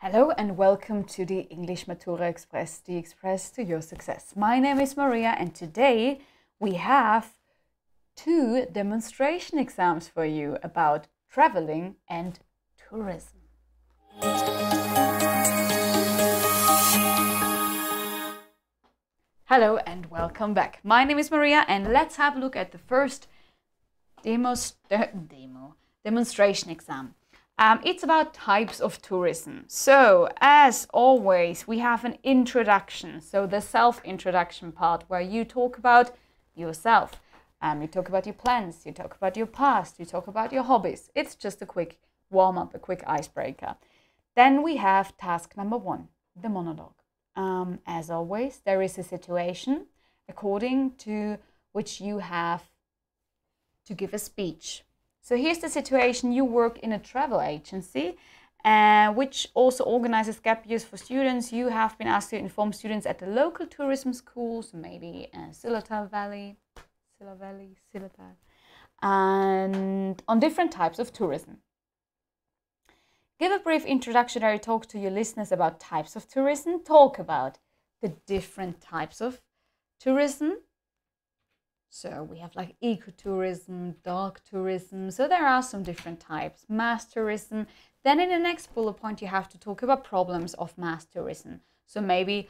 Hello and welcome to the English Matura Express, the express to your success. My name is Maria and today we have two demonstration exams for you about traveling and tourism. Hello and welcome back. My name is Maria and let's have a look at the first demonstration exam. It's about types of tourism. So, as always, we have an introduction. So, the self-introduction part where you talk about yourself. You talk about your plans, you talk about your past, you talk about your hobbies. It's just a quick warm-up, a quick icebreaker. Then we have task number 1, the monologue. As always, there is a situation according to which you have to give a speech. So here's the situation. You work in a travel agency which also organizes gap years for students. You have been asked to inform students at the local tourism schools, maybe Silla Valley, and on different types of tourism. Give a brief introductory talk to your listeners about types of tourism. Talk about the different types of tourism. So we have like ecotourism, dark tourism. So there are some different types. Mass tourism. Then in the next bullet point, you have to talk about problems of mass tourism. So maybe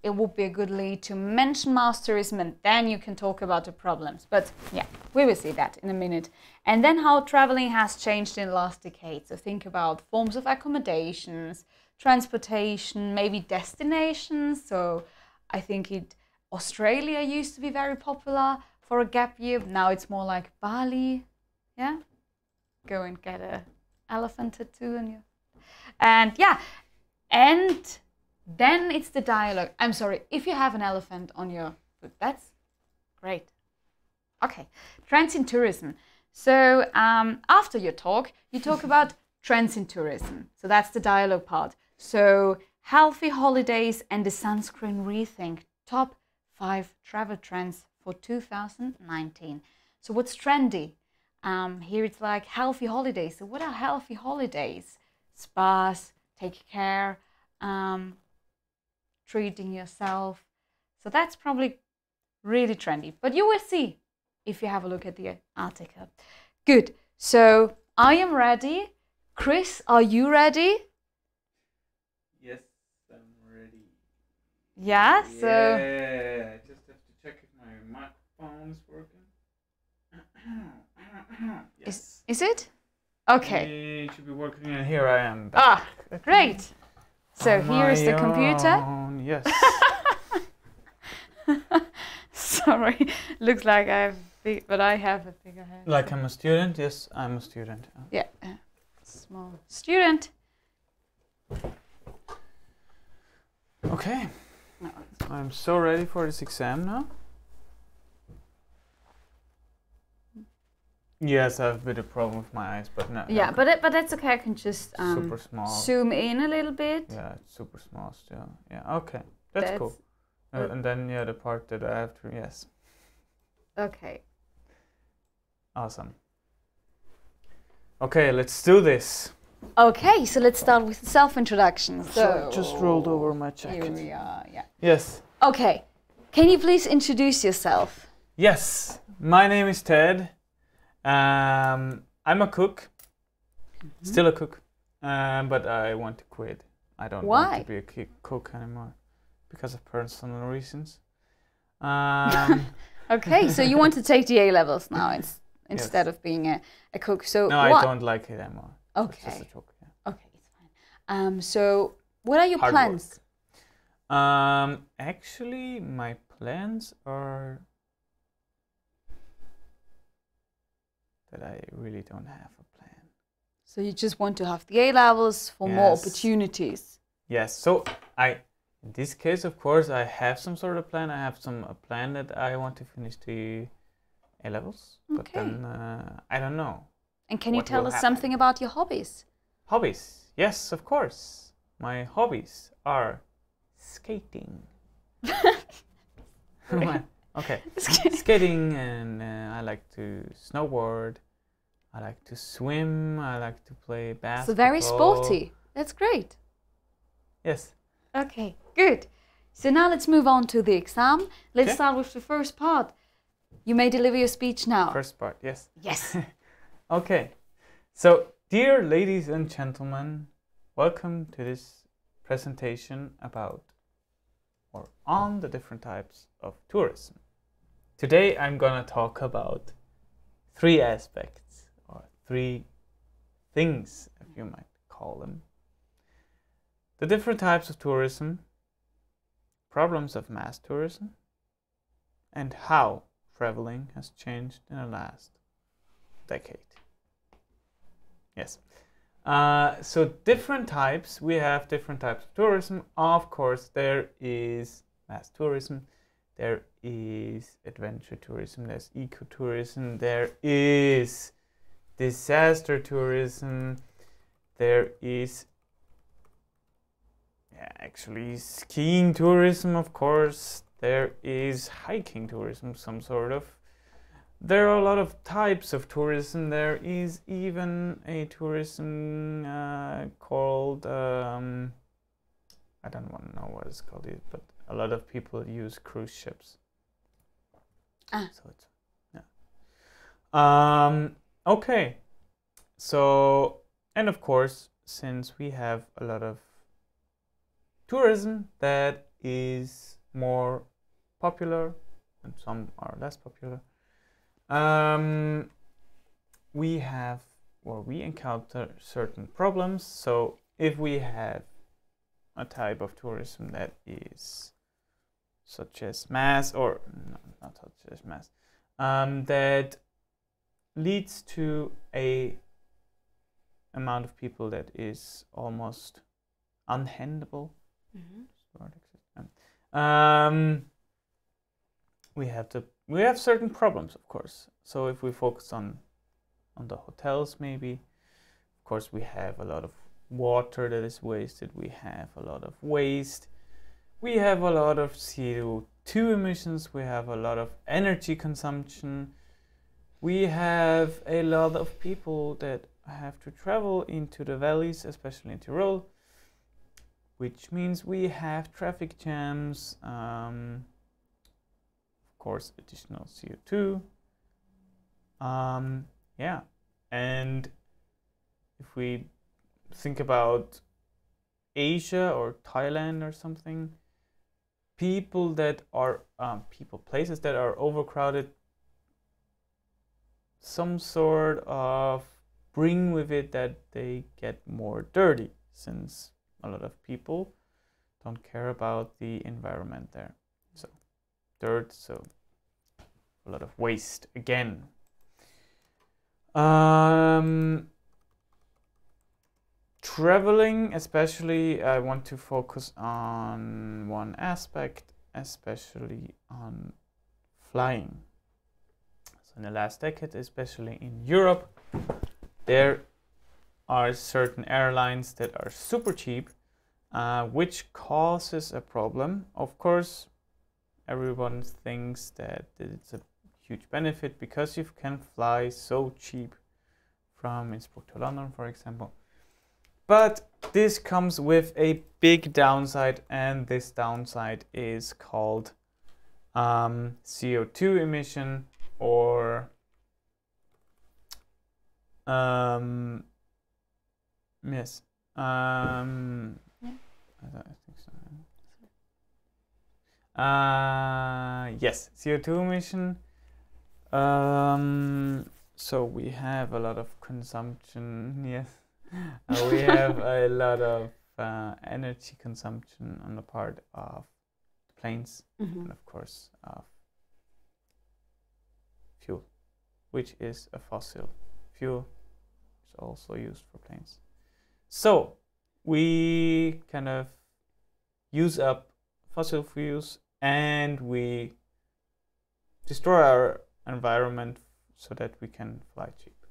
it would be a good lead to mention mass tourism and then you can talk about the problems. But yeah, we will see that in a minute. And then how traveling has changed in the last decade. So think about forms of accommodations, transportation, maybe destinations. So I think Australia used to be very popular for a gap year. Now it's more like Bali. Yeah? Go and get an elephant tattoo on you. And yeah, and then it's the dialogue. I'm sorry, if you have an elephant on your foot, that's great. Okay, trends in tourism. So after your talk, you talk about trends in tourism. So that's the dialogue part. So healthy holidays and the sunscreen rethink. Top 5 travel trends for 2019. So what's trendy? Here it's like healthy holidays. So what are healthy holidays? Spas, take care, treating yourself. So that's probably really trendy. But you will see if you have a look at the article. Good. So I am ready. Chris, are you ready? Yes, I'm ready. Yeah, so... Yeah, I just have to check if my microphone is working. Yes. Is it? Okay. It should be working and here I am back. Great. So On here is the my computer. own, yes. Sorry, looks like I have big, but I have a bigger head. Like I'm a student? Yes, I'm a student. Yeah, small student. Okay. No. I'm so ready for this exam now. Yes, I have a bit of problem with my eyes, but no. Yeah, but that's okay. I can just super small. zoom in a little bit. Yeah, it's super small still. Yeah, okay, that's cool. And then the part that I have to, yes. Okay. Awesome. Okay, let's do this. Okay, so let's start with the self-introduction. So just rolled over my jacket. Here we are, yeah. Yes. Okay, can you please introduce yourself? Yes, my name is Ted. I'm a cook, still a cook, but I want to quit. I don't want to be a cook anymore because of personal reasons. Okay, so you want to take the A-levels now instead of being a cook. So no, I don't like it anymore. Okay. It's just a joke. Yeah. Okay, it's fine. So what are your Hard plans? Work. Actually, my plans are that I really don't have a plan. So you just want to have the A-levels for more opportunities? Yes. So in this case, of course, I have some sort of plan. I have a plan that I want to finish the A-levels. Okay. But then I don't know. And can you tell us something about your hobbies? Hobbies? Yes, of course. My hobbies are skating. Okay. Skating, and I like to snowboard, I like to swim. I like to play basketball. So very sporty. That's great. Yes. Okay, good. So now let's move on to the exam. Let's start with the first part. You may deliver your speech now. First part, yes. Yes. Okay. So, dear ladies and gentlemen, welcome to this presentation about or on the different types of tourism. Today I'm gonna talk about 3 aspects or 3 things, if you might call them. The different types of tourism, problems of mass tourism, and how traveling has changed in the last decade. Yes. So different types, we have different types of tourism. Of course, there is mass tourism, there is adventure tourism, there's ecotourism, there is disaster tourism, there is actually skiing tourism, of course, there is hiking tourism, some sort of. There are a lot of types of tourism. There is even a tourism called, I don't want to know what it's called, but a lot of people use cruise ships. So it's, okay. So, and of course, since we have a lot of tourism that is more popular and some are less popular, we have or we encounter certain problems. So if we have a type of tourism that is such as mass, or no, not such as mass, that leads to a amount of people that is almost unhandleable. We have certain problems, of course. So if we focus on the hotels, maybe, of course, we have a lot of water that is wasted. We have a lot of waste. We have a lot of CO2 emissions. We have a lot of energy consumption. We have a lot of people that have to travel into the valleys, especially in Tyrol, which means we have traffic jams. Course, additional CO2. Yeah, and if we think about Asia or Thailand or something, people that are places that are overcrowded, some sort of bring with it that they get more dirty, since a lot of people don't care about the environment there. So dirt, so a lot of waste again. Traveling, especially, I want to focus on one aspect, especially on flying. So in the last decade, especially in Europe, there are certain airlines that are super cheap, which causes a problem. Of course, everyone thinks that it's a huge benefit because you can fly so cheap from Innsbruck to London, for example. But this comes with a big downside, and this downside is called CO2 emission, or yes, I think so. Yes, CO2 emission. So we have a lot of consumption. Yes, we have a lot of energy consumption on the part of the planes, and of course of fuel, which is a fossil fuel, which is also used for planes. So we kind of use up fossil fuels, and we destroy our environment so that we can fly cheap.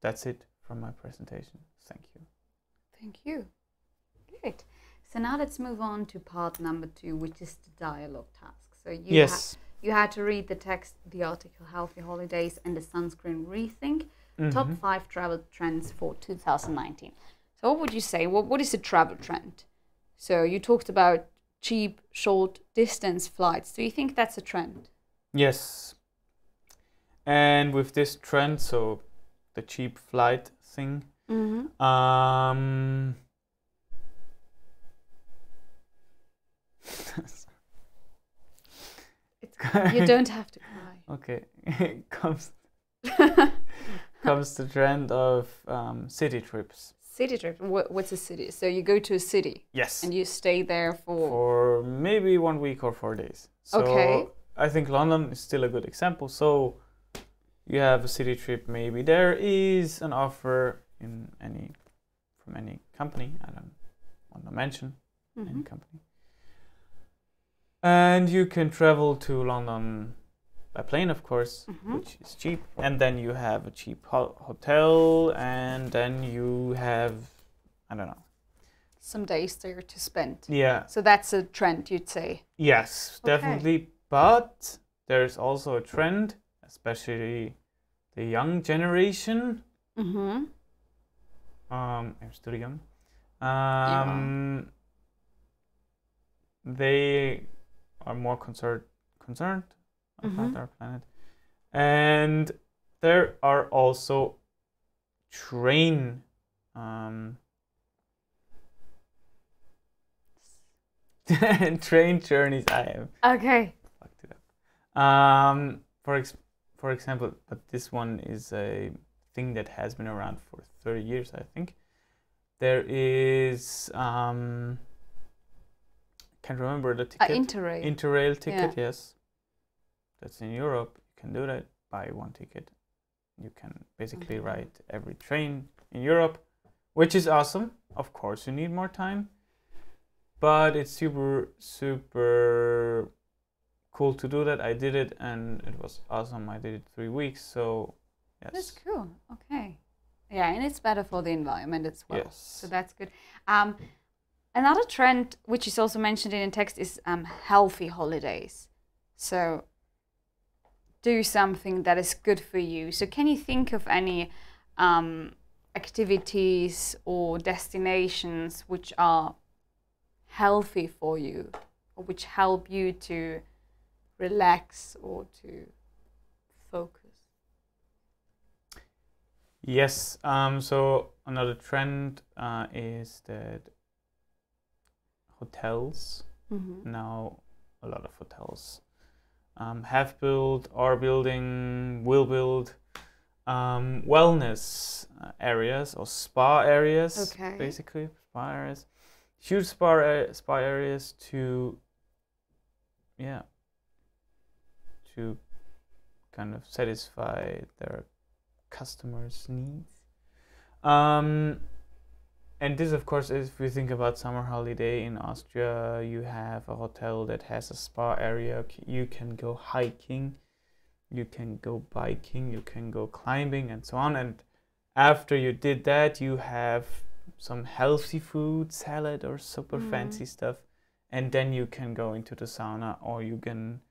That's it from my presentation. Thank you. Thank you. Good. So now let's move on to part number 2, which is the dialogue task. So you had to read the text, the article, Healthy Holidays and the Sunscreen Rethink, top 5 travel trends for 2019. So what would you say? What is a travel trend? So you talked about cheap, short distance flights. Do you think that's a trend? Yes. And with this trend, so the cheap flight thing, you don't have to cry. Okay. comes the trend of city trips. City trip. What's a city? So you go to a city. Yes. And you stay there for maybe 1 week or 4 days. So okay. I think London is still a good example. So you have a city trip. Maybe there is an offer from any company. I don't want to mention any company. And you can travel to London by plane, of course, which is cheap. And then you have a cheap hotel, and then you have, I don't know, some days there to spend. Yeah. So that's a trend, you'd say? Yes, definitely. But there's also a trend, especially the young generation. I'm still young. They are more concerned about our planet. And there are also train train journeys. I have fucked it up. For example, but this one is a thing that has been around for 30 years, I think. There is can't remember the ticket. Interrail ticket, yes. That's in Europe. You can do that. Buy one ticket. You can basically ride every train in Europe, which is awesome. Of course, you need more time, but it's super, super cool to do that. I did it, and it was awesome. I did it 3 weeks, so yes. That's cool. Okay. Yeah, and it's better for the environment as well. Yes. So that's good. Another trend, which is also mentioned in the text, is healthy holidays. So do something that is good for you. So can you think of any activities or destinations which are healthy for you, or which help you to relax or to focus? Yes. So another trend is that hotels, now a lot of hotels have built, are building, will build wellness areas or spa areas, basically spa areas, huge spa areas to kind of satisfy their customers' needs. And this, of course, if we think about summer holiday in Austria, you have a hotel that has a spa area. You can go hiking, you can go biking, you can go climbing, and so on. And after you did that, you have some healthy food, salad or super fancy stuff. And then you can go into the sauna, or you can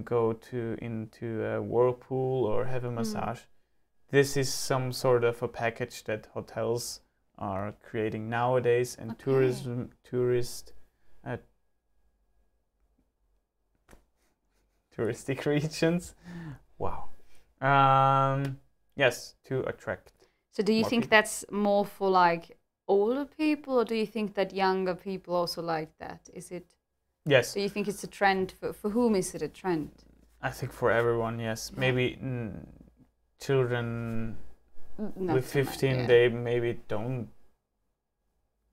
go into a whirlpool or have a massage. This is some sort of a package that hotels are creating nowadays, and touristic regions. Wow. Yes, to attract. So do you think people. that's more for like older people, or do you think that younger people also like that? Is it? Yes. Do you think it's a trend? For whom is it a trend? I think for everyone, yes. Yeah. Maybe children with 15, they maybe don't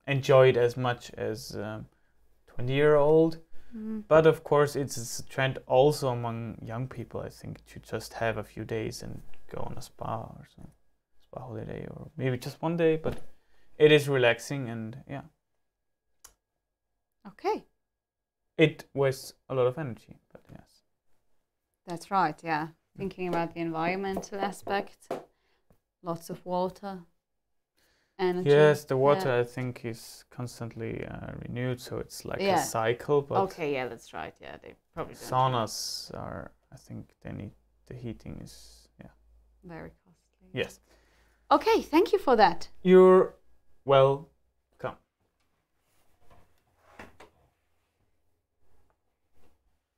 enjoy it as much as 20-year-old. But of course, it's a trend also among young people, I think, to just have a few days and go on a spa or some spa holiday, or maybe just 1 day. But it is relaxing, and yeah. Okay. It wastes a lot of energy, but yes. That's right, yeah. Thinking about the environmental aspect, lots of water. energy. Yes, the water I think is constantly renewed, so it's like a cycle. But okay, yeah, that's right. Yeah, they probably don't. Saunas are, I think, they need the heating is very costly. Yes. Okay, thank you for that. You're welcome.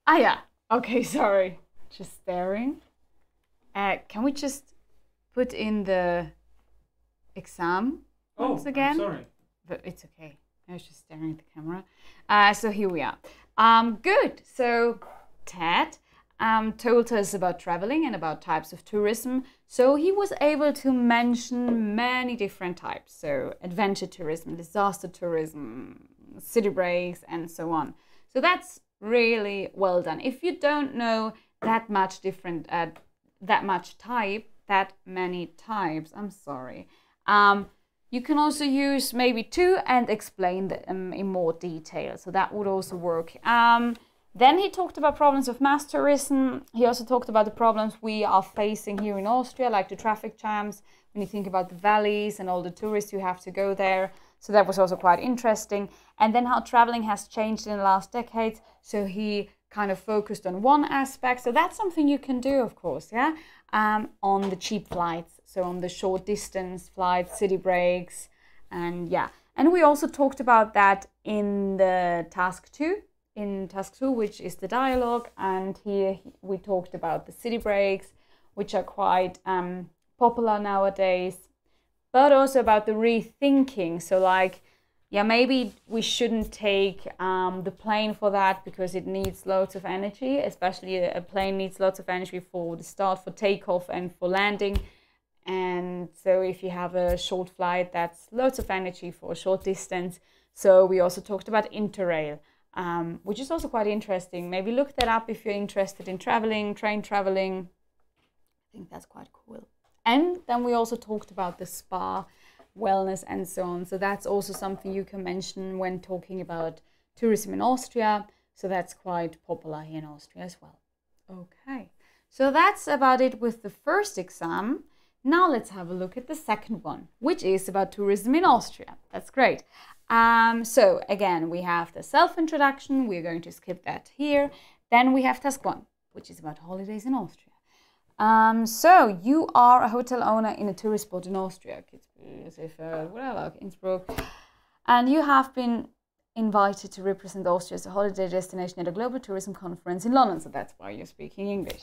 Ah, yeah. Okay, sorry. Just staring. Can we just put in the exam once again? I'm sorry. But it's okay. I was just staring at the camera. So here we are. Good. So Ted told us about traveling and about types of tourism. So he was able to mention many different types. So adventure tourism, disaster tourism, city breaks, and so on. So that's really well done. If you don't know that much different, that many types, I'm sorry. You can also use maybe two and explain them in more detail. So that would also work. Then he talked about problems of mass tourism. He also talked about the problems we are facing here in Austria, like the traffic jams, when you think about the valleys and all the tourists who have to go there. So that was also quite interesting. And then how traveling has changed in the last decades. So he kind of focused on one aspect. So that's something you can do, of course, yeah, on the cheap flights. So on the short distance flights, city breaks, and yeah. And we also talked about that in the task 2, which is the dialogue. And here we talked about the city breaks, which are quite popular nowadays, but also about the rethinking. So like, yeah, maybe we shouldn't take the plane for that because it needs loads of energy, especially a plane needs lots of energy for the start, for takeoff and for landing. And so if you have a short flight, that's loads of energy for a short distance. So we also talked about Interrail, which is also quite interesting. Maybe look that up if you're interested in traveling, train traveling. I think that's quite cool. And then we also talked about the spa, wellness, and so on. So that's also something you can mention when talking about tourism in Austria. So that's quite popular here in Austria as well. Okay, so that's about it with the first exam. Now let's have a look at the second one, which is about tourism in Austria. That's great. So again, we have the self-introduction. We're going to skip that here. Then we have task 1, which is about holidays in Austria. So you are a hotel owner in a tourist spot in Austria, Kitzbühel, whatever, Innsbruck, and you have been invited to represent Austria as a holiday destination at a global tourism conference in London. So that's why you're speaking English.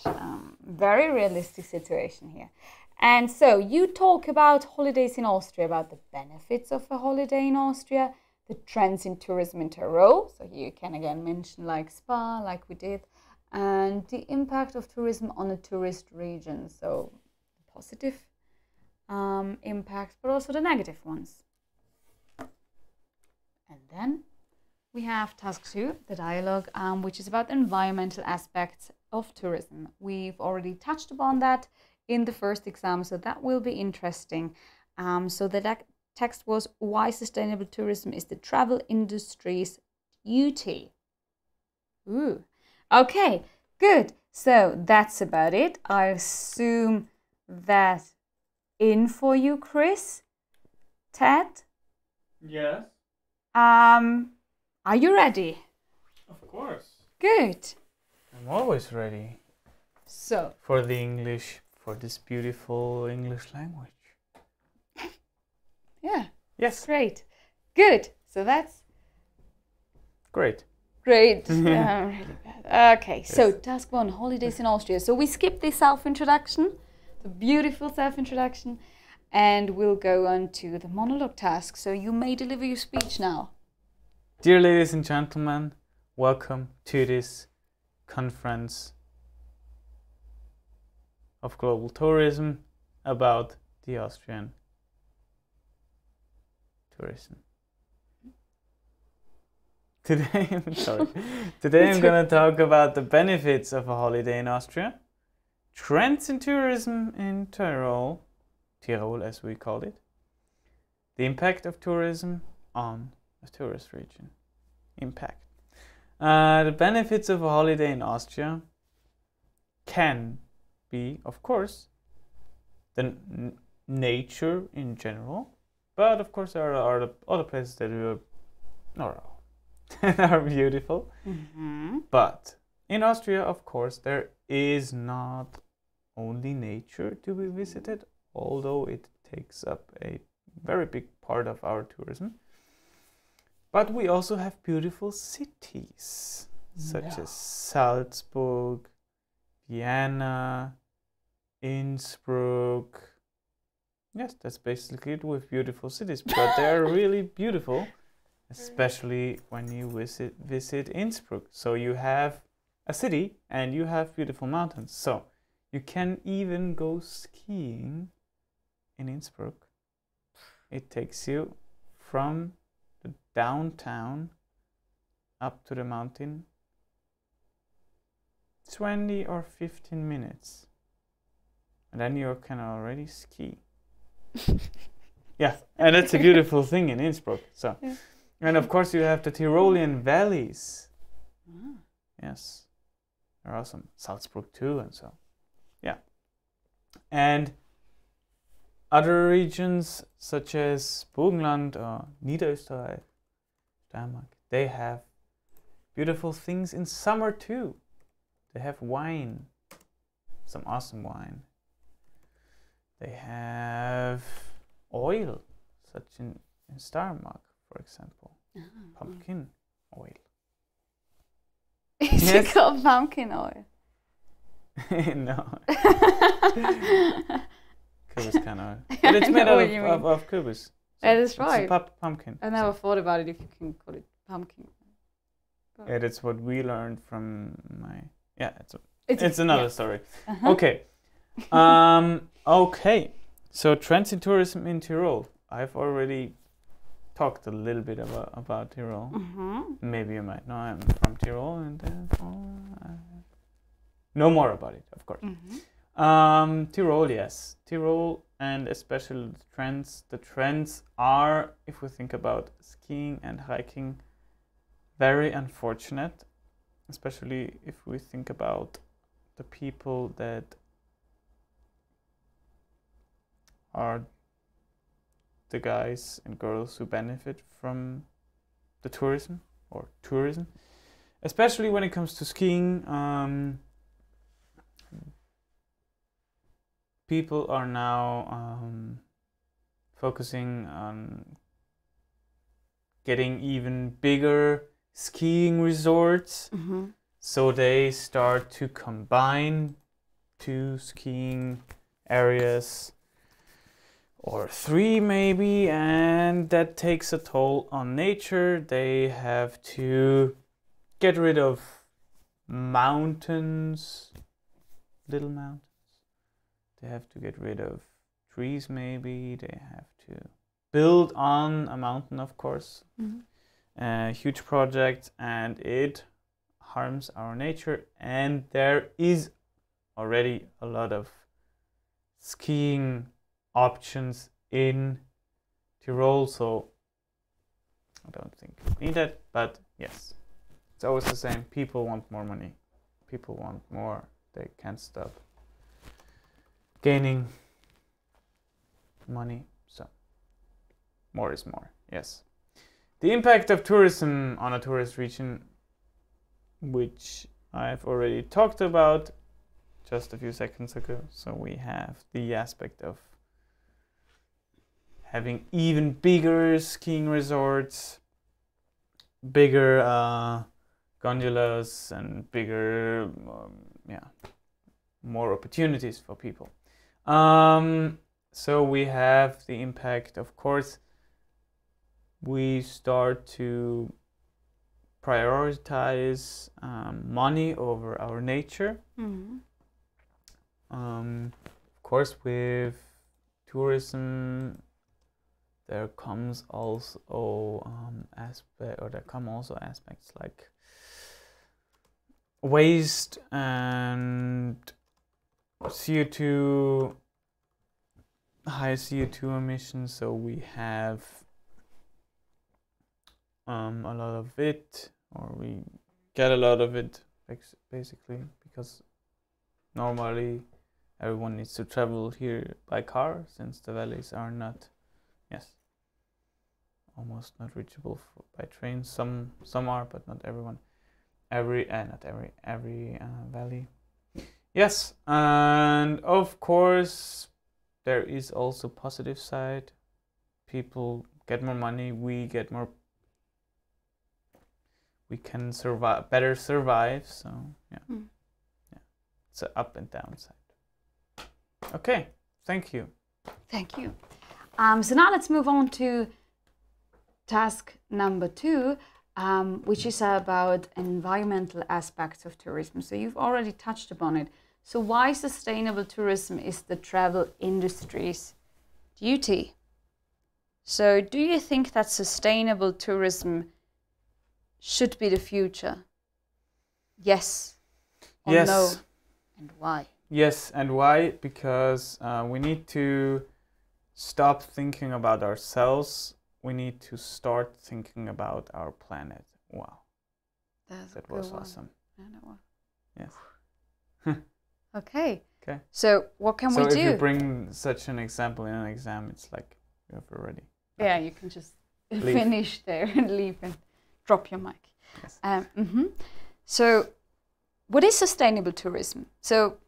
Very realistic situation here. And so you talk about holidays in Austria, about the benefits of a holiday in Austria, the trends in tourism in Tyrol. So here you can again mention like spa, like we did, and the impact of tourism on a tourist region. So the positive impacts, but also the negative ones. And then we have task 2, the dialogue, which is about environmental aspects of tourism. We've already touched upon that in the first exam, so that will be interesting. So the text was, why sustainable tourism is the travel industry's duty. Ooh. Okay, good. So that's about it. I assume that's in for you, Chris. Ted? Yes. Are you ready? Of course. Good. I'm always ready. So. For the English, for this beautiful English language. Yeah. Yes. Great. Good. So that's. Great. Great. Yeah, really bad. Okay, yes. So task 1, holidays in Austria. So we skip the self-introduction, the beautiful self-introduction, and we'll go on to the monologue task. So you may deliver your speech now. Dear ladies and gentlemen, welcome to this conference of global tourism about the Austrian tourism. Today I'm going to talk about the benefits of a holiday in Austria, trends in tourism in Tyrol as we called it, the impact of tourism on a tourist region. Impact. The benefits of a holiday in Austria can be, of course, the nature in general, But of course, there are other places that are beautiful. But in Austria, of course, there is not only nature to be visited, although it takes up a very big part of our tourism. But we also have beautiful cities, such as Salzburg, Vienna, Innsbruck. Yes, that's basically it with beautiful cities, but they're really beautiful, especially when you visit Innsbruck. So you have a city and you have beautiful mountains. So you can even go skiing in Innsbruck. It takes you from the downtown up to the mountain 20 or 15 minutes. And then you can already ski. Yeah, and that's a beautiful thing in Innsbruck. So, and of course you have the Tyrolean valleys. Yes, there are some Salzburg too, and so yeah. And other regions such as Burgenland or Niederösterreich, Steiermark, they have beautiful things in summer too. They have wine, some awesome wine. They have oil, such in Steiermark, for example, pumpkin oil. Is it called pumpkin oil? No. Kürbis can oil. But it's made out of kürbis. So that is right. It's a pumpkin. I never thought about it if you can call it pumpkin. But yeah, that's what we learned from my... Yeah, it's another story. Okay. Okay. So trends in tourism in Tyrol. I've already talked a little bit about Tyrol. Maybe you might know I'm from Tyrol and know more about it, of course. Tyrol, yes. Tyrol, and especially the trends. The trends are, if we think about skiing and hiking, very unfortunate, especially if we think about the people that are the guys and girls who benefit from the tourism, especially when it comes to skiing. People are now focusing on getting even bigger skiing resorts. So they start to combine 2 skiing areas or 3 maybe, and that takes a toll on nature. They have to get rid of mountains, little mountains. They have to get rid of trees maybe. They have to build on a mountain, of course. A huge project, and it harms our nature. And there is already a lot of skiing options in Tyrol, so I don't think we need that, but yes, it's always the same. People want more money. People want more. They can't stop gaining money, so more is more. Yes. The impact of tourism on a tourist region, which I've already talked about just a few seconds ago. So we have the aspect of having even bigger skiing resorts, bigger gondolas, and bigger, more opportunities for people. So we have the impact, of course. We start to prioritize money over our nature. Of course, with tourism, there comes also aspects like waste and CO2, high CO2 emissions. So we have a lot of it, or we get a lot of it, basically, because normally everyone needs to travel here by car, since the valleys are not. Yes, almost not reachable by train. Some are, but not everyone. Every valley. Yes, and of course there is also positive side. People get more money. We get more. We can better survive. So yeah, it's an up and down side. Okay, thank you. Thank you. So now let's move on to task number 2, which is about environmental aspects of tourism. So you've already touched upon it. So why sustainable tourism is the travel industry's duty? So do you think that sustainable tourism should be the future? Yes or yes. no? And why? Yes, and why? Because we need to stop thinking about ourselves. We need to start thinking about our planet. Wow. That was awesome. Yes. Okay. Okay. So what can we do? So if you bring such an example in an exam, it's like you have already. Yeah, you can just finish there and leave and drop your mic. Yes. So what is sustainable tourism? So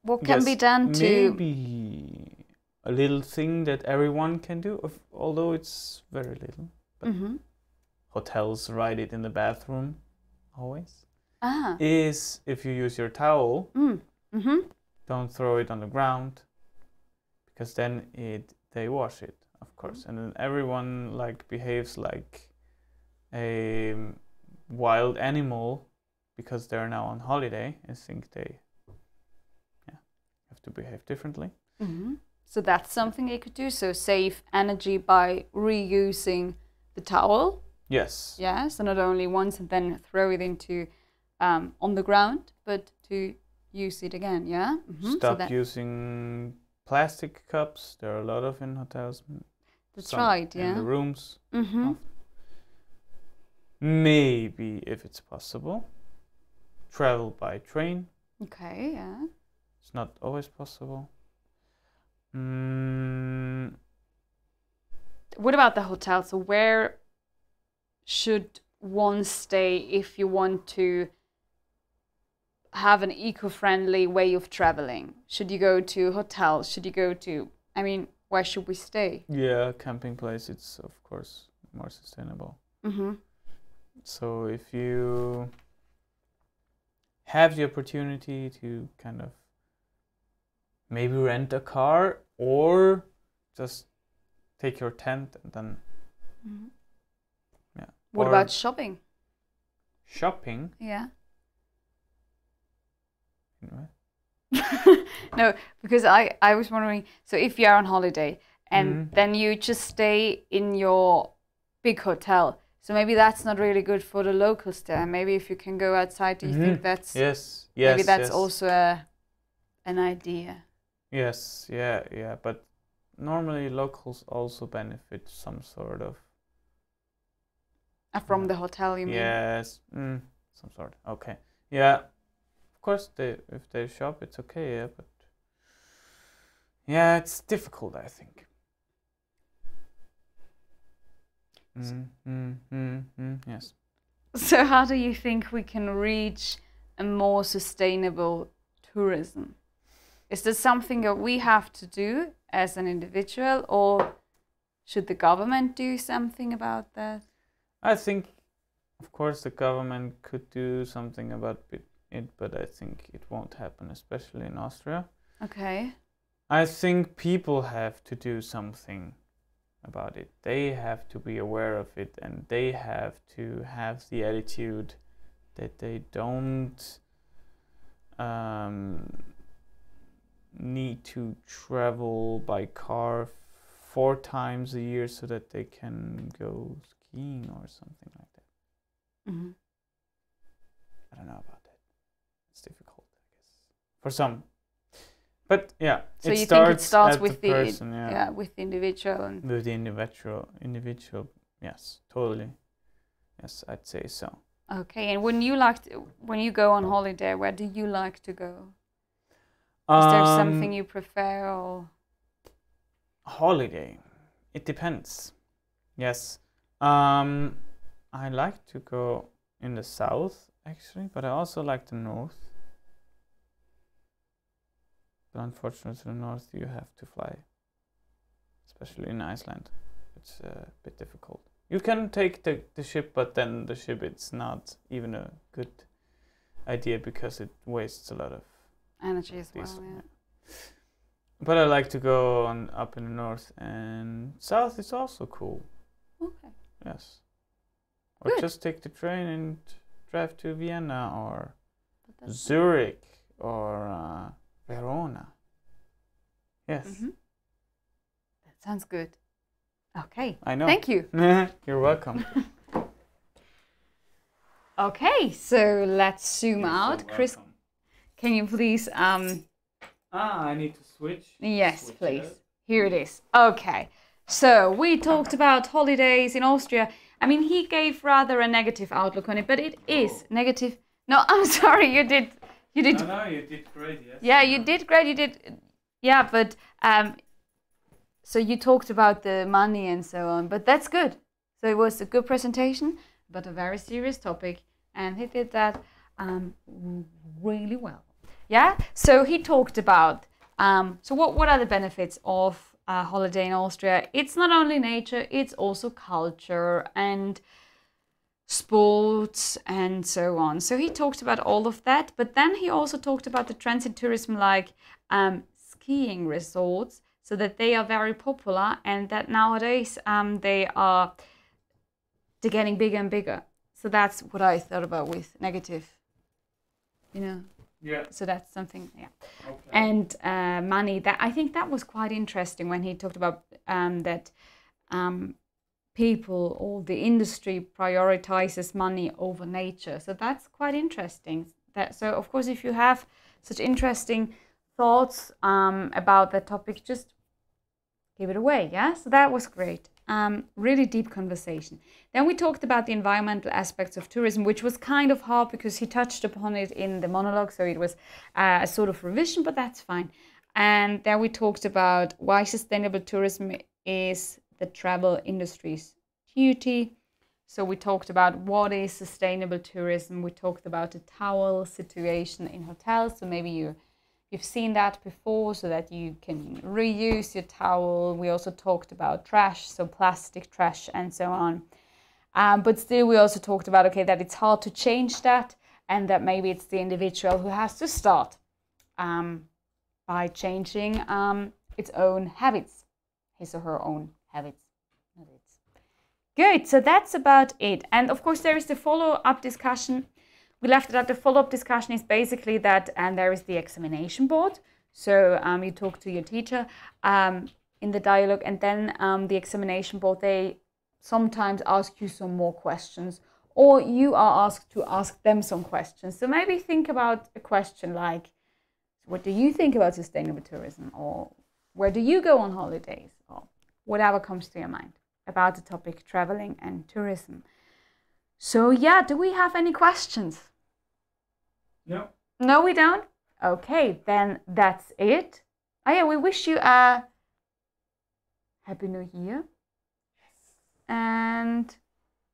what can be done to... Maybe a little thing that everyone can do, although it's very little. But hotels write it in the bathroom, always. Is if you use your towel, don't throw it on the ground, because then they wash it, of course, and then everyone like behaves like a wild animal because they're now on holiday. I think they have to behave differently. So that's something they could do. So save energy by reusing the towel. Yes. Yeah. So not only once and then throw it into on the ground, but to use it again. Yeah. Stop using plastic cups. There are a lot of in hotels. That's right. Yeah. In the rooms. Maybe, if it's possible, travel by train. Okay. Yeah. It's not always possible. What about the hotel? So where should one stay if you want to have an eco-friendly way of traveling? Should you go to hotels? Should you go to, I mean, where should we stay? Yeah, camping place, it's of course more sustainable. So if you have the opportunity to kind of maybe rent a car or just take your tent and then What about shopping? Shopping? Yeah. What? No, because I was wondering, so if you're on holiday and then you just stay in your big hotel, so maybe that's not really good for the locals there. Maybe if you can go outside, do you think that's maybe that's also an idea? Yes, yeah, but normally locals also benefit some sort of from the hotel, you mean? Yes, some sort. Okay, yeah. Of course, if they shop, it's okay. Yeah, but yeah, it's difficult, I think. Yes. So how do you think we can reach a more sustainable tourism? Is this something that we have to do as an individual, or should the government do something about that? I think, of course, the government could do something about it, but I think it won't happen, especially in Austria. Okay. I think people have to do something about it. They have to be aware of it, and they have to have the attitude that they don't need to travel by car 4 times a year so that they can go skiing or something like that. I don't know about that. It's difficult, I guess, for some. But yeah, so you think it starts with the person, with the individual and with the individual. Yes, totally. Yes, I'd say so. Okay, and when you go on holiday, where do you like to go? Is there something you prefer, or holiday? It depends. Yes. I like to go in the south actually, but I also like the north. But unfortunately, the north you have to fly, especially in Iceland. It's a bit difficult. You can take the ship, but then the ship it's not even a good idea because it wastes a lot of energy as well. diesel. Yeah. But I like to go on up in the north, and south is also cool. Okay. Yes. Or Good. just take the train and drive to Vienna or Zurich or Verona. Yes. That sounds good. Okay. I know. Thank you. You're welcome. Okay, so let's zoom out. So Chris, can you please I need to switch. Yes, Switch please. it. Here it is. Okay. So we talked about holidays in Austria. I mean, he gave rather a negative outlook on it, but it is negative. No, I'm sorry. You did. No, you did great. Yes. Yeah, you did great. You did. Yeah, but so you talked about the money and so on, but that's good. So it was a good presentation, but a very serious topic, and he did that really well. Yeah. So he talked about. So what are the benefits of a holiday in Austria? It's not only nature; it's also culture and sports and so on. So he talked about all of that, but then he also talked about the transit tourism, like skiing resorts, so that they are very popular and that nowadays they're getting bigger and bigger. So that's what I thought about with negative, Yeah. So that's something, yeah. Okay. And money. That I think that was quite interesting when he talked about that people, all the industry prioritizes money over nature. So that's quite interesting. So of course, if you have such interesting thoughts about the topic, just give it away. Yeah. So that was great. Really deep conversation. Then we talked about the environmental aspects of tourism, which was kind of hard because he touched upon it in the monologue. So it was a sort of revision, but that's fine. And then we talked about why sustainable tourism is the travel industry's duty. So we talked about what is sustainable tourism. We talked about the towel situation in hotels. So maybe you've seen that before, so that you can reuse your towel. We also talked about trash, so plastic trash and so on. But still, we also talked about, okay, that it's hard to change that, and that maybe it's the individual who has to start by changing its own habits, his or her own habits. Good, so that's about it. And of course, there is the follow-up discussion. We left it at the follow-up discussion is basically that, and there is the examination board. So you talk to your teacher in the dialogue, and then the examination board, they sometimes ask you some more questions, or you are asked to ask them some questions. So maybe think about a question like, what do you think about sustainable tourism? Or where do you go on holidays? Or whatever comes to your mind about the topic traveling and tourism. So yeah, do we have any questions? No. No, we don't? Okay, then that's it. Oh yeah, we wish you a Happy New Year. Yes. And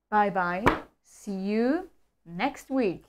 bye-bye. See you next week.